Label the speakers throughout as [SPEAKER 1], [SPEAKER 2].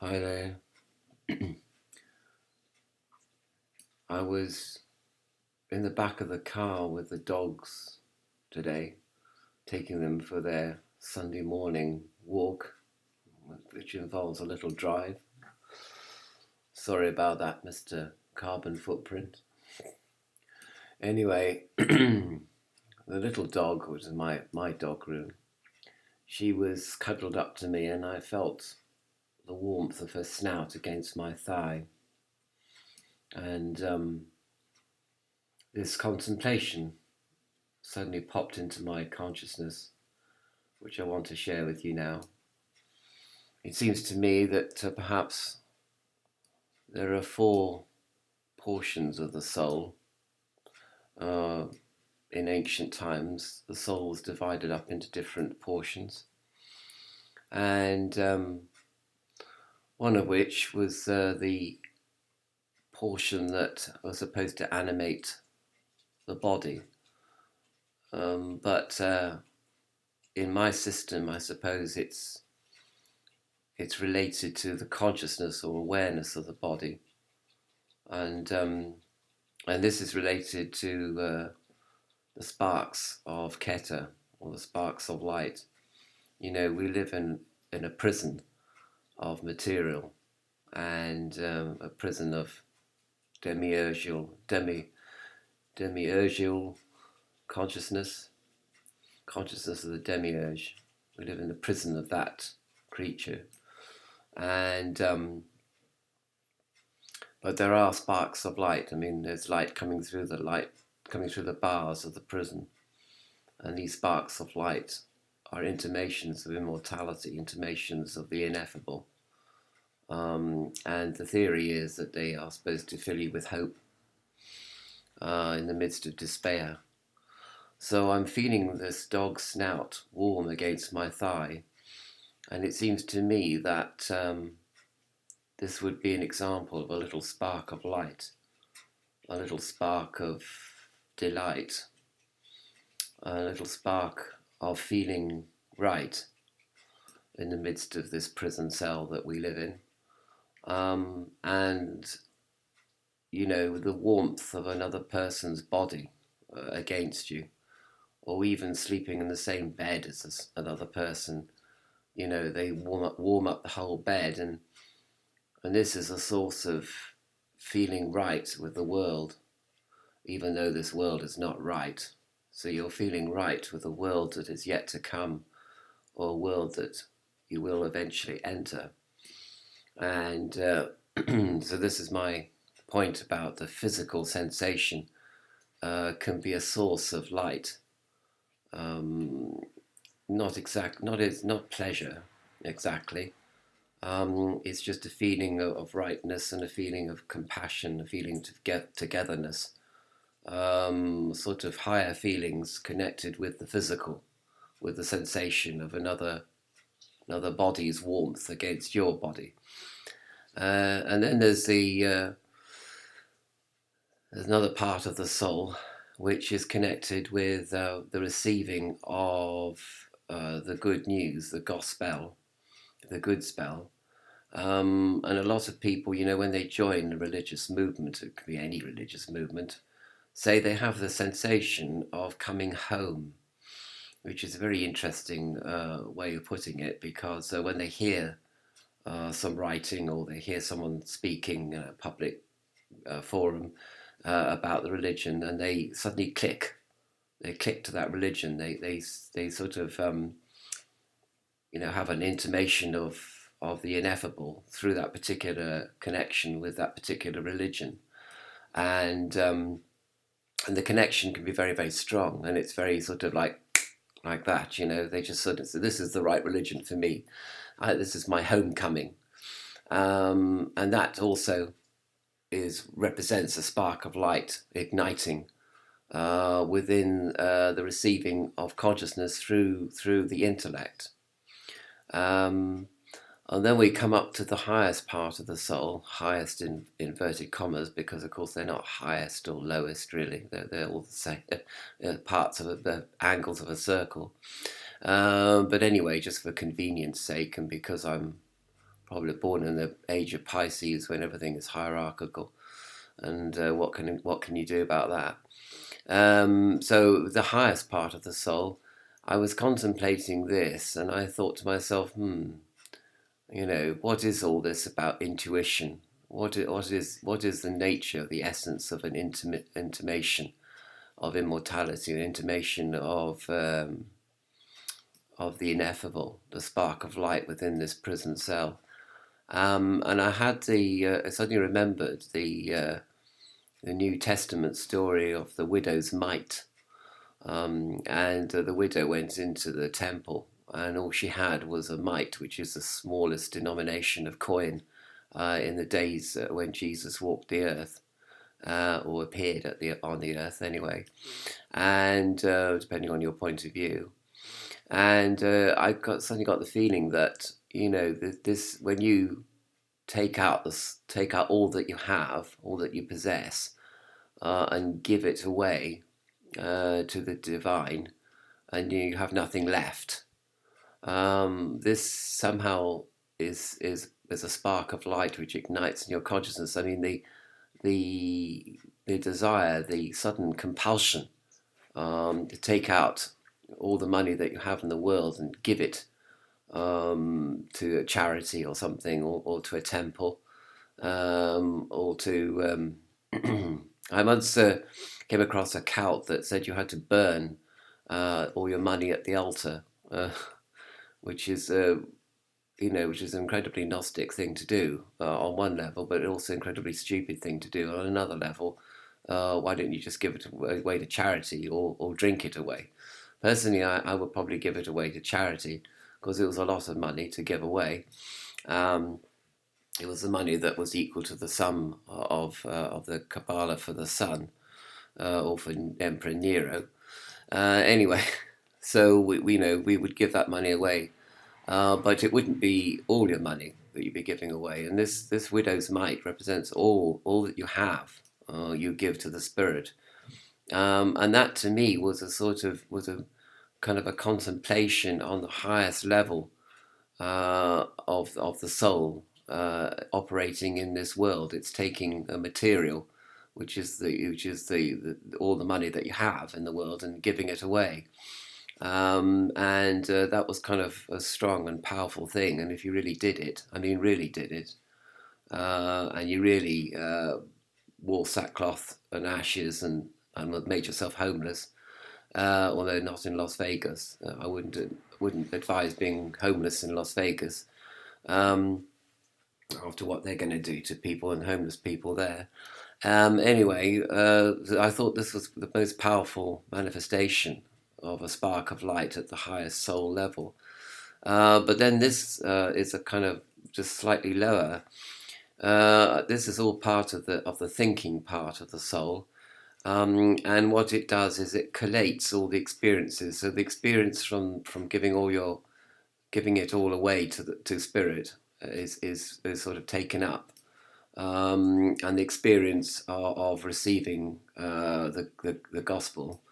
[SPEAKER 1] Hi there. I was in the back of the car with the dogs today, taking them for their Sunday morning walk, which involves a little drive. Sorry about that, Mr. Carbon Footprint. Anyway, the little dog was in my dog room. She was cuddled up to me, and I felt the warmth of her snout against my thigh. And this contemplation suddenly popped into my consciousness, which I want to share with you now. It seems to me that perhaps there are four portions of the soul. In ancient times, the soul was divided up into different portions, and one of which was the portion that was supposed to animate the body. But in my system, I suppose it's related to the consciousness or awareness of the body, and this is related to the sparks of Keter, or the sparks of light. You know, we live in a prison of material, and a prison of demiurgical consciousness of the demiurge. We live in the prison of that creature, and but there are sparks of light. I mean, there's light coming through the bars of the prison, and these sparks of light are intimations of immortality, intimations of the ineffable. And the theory is that they are supposed to fill you with hope in the midst of despair. So I'm feeling this dog's snout warm against my thigh, and it seems to me that this would be an example of a little spark of light, a little spark of delight, a little spark of feeling right in the midst of this prison cell that we live in. And, you know, the warmth of another person's body against you, or even sleeping in the same bed as another person. You know, they warm up the whole bed, and this is a source of feeling right with the world, even though this world is not right. So you're feeling right with a world that is yet to come, or a world that you will eventually enter. And so this is my point about the physical sensation can be a source of light. Not pleasure exactly. It's just a feeling of rightness and a feeling of compassion, a feeling of togetherness, sort of higher feelings connected with the physical, with the sensation of another body's warmth against your body. And then there's another part of the soul which is connected with the receiving of the good news, the gospel, the good spell. And a lot of people, you know, when they join a religious movement, it could be any religious movement, say they have the sensation of coming home, which is a very interesting way of putting it, because when they hear some writing, or they hear someone speaking in a public forum about the religion, and they suddenly click to that religion. They sort of you know, have an intimation of the ineffable through that particular connection with that particular religion, and the connection can be very, very strong, and it's very sort of like that. You know, they just sort of say, this is the right religion for me. This is my homecoming, and that also represents a spark of light igniting within the receiving of consciousness through the intellect. And then we come up to the highest part of the soul, highest in inverted commas, because of course they're not highest or lowest really. They're all the same parts of the angles of a circle. But anyway, just for convenience sake, and because I'm probably born in the age of Pisces when everything is hierarchical, and what can you do about that? So the highest part of the soul, I was contemplating this, and I thought to myself, what is all this about intuition? What is the nature, the essence of an intimation of immortality, an intimation of the ineffable, the spark of light within this prison cell? And I had I suddenly remembered the New Testament story of the widow's mite. And the widow went into the temple, and all she had was a mite, which is the smallest denomination of coin in the days when Jesus walked the earth, or appeared on the earth anyway, and depending on your point of view. And suddenly got the feeling that this when you take out all that you have, all that you possess, and give it away to the divine, and you have nothing left. This somehow is a spark of light which ignites in your consciousness. I mean, the desire, the sudden compulsion to take out all the money that you have in the world and give it to a charity or something, or to a temple, or to I once came across a cult that said you had to burn all your money at the altar, which is which is an incredibly Gnostic thing to do on one level, but also an incredibly stupid thing to do on another level. Why don't you just give it away to charity, or drink it away? Personally, I would probably give it away to charity, because it was a lot of money to give away. It was the money that was equal to the sum of the Kabbalah for the sun, or for Emperor Nero. Anyway, so we would give that money away, but it wouldn't be all your money that you'd be giving away. And this widow's mite represents all that you have. You give to the spirit, and that to me was a kind of a contemplation on the highest level of the soul operating in this world. It's taking a material, which is all the money that you have in the world, and giving it away. And that was kind of a strong and powerful thing. And if you really did it, I mean, really did it, and you really wore sackcloth and ashes and made yourself homeless, although not in Las Vegas. I wouldn't advise being homeless in Las Vegas, after what they're going to do to people and homeless people there. Anyway, I thought this was the most powerful manifestation of a spark of light at the highest soul level. But then this is a kind of just slightly lower. This is all part of the thinking part of the soul. And what it does is it collates all the experiences. So the experience from giving it all away to spirit is sort of taken up, and the experience of receiving the gospel,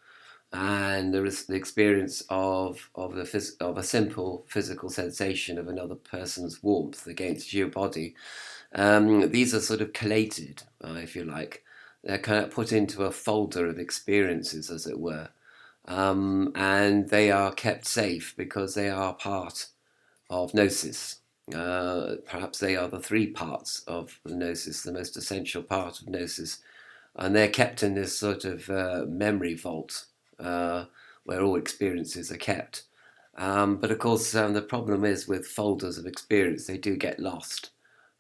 [SPEAKER 1] and the experience of a simple physical sensation of another person's warmth against your body. These are sort of collated, if you like. They're kind of put into a folder of experiences, as it were, and they are kept safe because they are part of Gnosis. Perhaps they are the three parts of the Gnosis, the most essential part of Gnosis, and they're kept in this sort of memory vault where all experiences are kept. But of course, the problem is with folders of experience, they do get lost,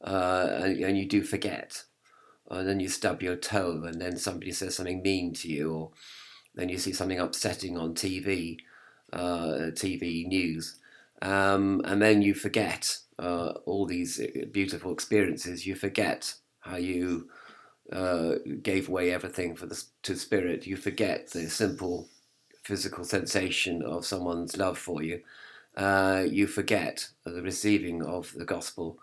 [SPEAKER 1] and you do forget. And then you stub your toe, and then somebody says something mean to you, or then you see something upsetting on TV news, and then you forget all these beautiful experiences. You forget how you gave away everything to spirit. You forget the simple physical sensation of someone's love for you. You forget the receiving of the gospel,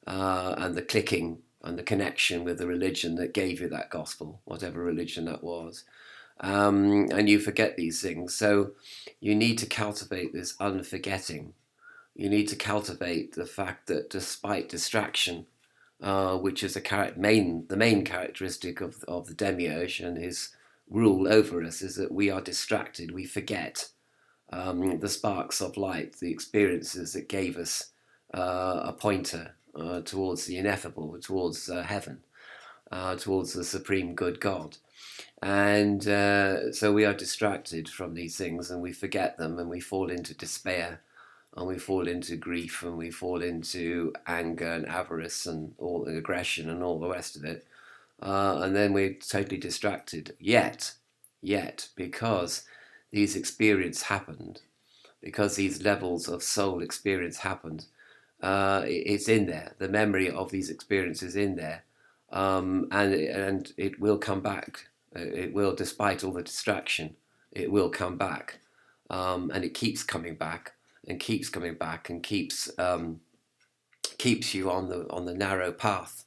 [SPEAKER 1] and the clicking and the connection with the religion that gave you that gospel, whatever religion that was. And you forget these things. So you need to cultivate this unforgetting. You need to cultivate the fact that despite distraction, which is the main characteristic of the demiurge and his rule over us, is that we are distracted. We forget the sparks of light, the experiences that gave us a pointer towards the ineffable, towards heaven, towards the supreme good God. And so we are distracted from these things and we forget them and we fall into despair and we fall into grief and we fall into anger and avarice and all the aggression and all the rest of it. And then we're totally distracted. Yet, because these experiences happened, because these levels of soul experience happened, it's in there. The memory of these experiences in there, and it will come back. It will, despite all the distraction, it will come back, and it keeps coming back and keeps coming back and keeps you on the narrow path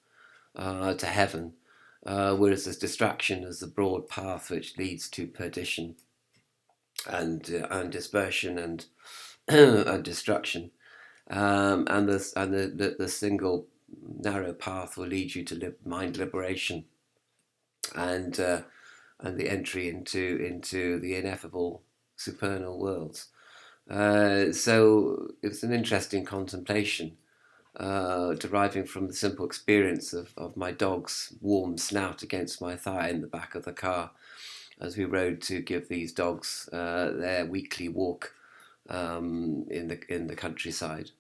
[SPEAKER 1] to heaven, whereas the distraction is the broad path which leads to perdition and dispersion and and destruction. The single narrow path will lead you to mind liberation and the entry into the ineffable supernal worlds. So it's an interesting contemplation, deriving from the simple experience of my dog's warm snout against my thigh in the back of the car as we rode to give these dogs their weekly walk in the countryside.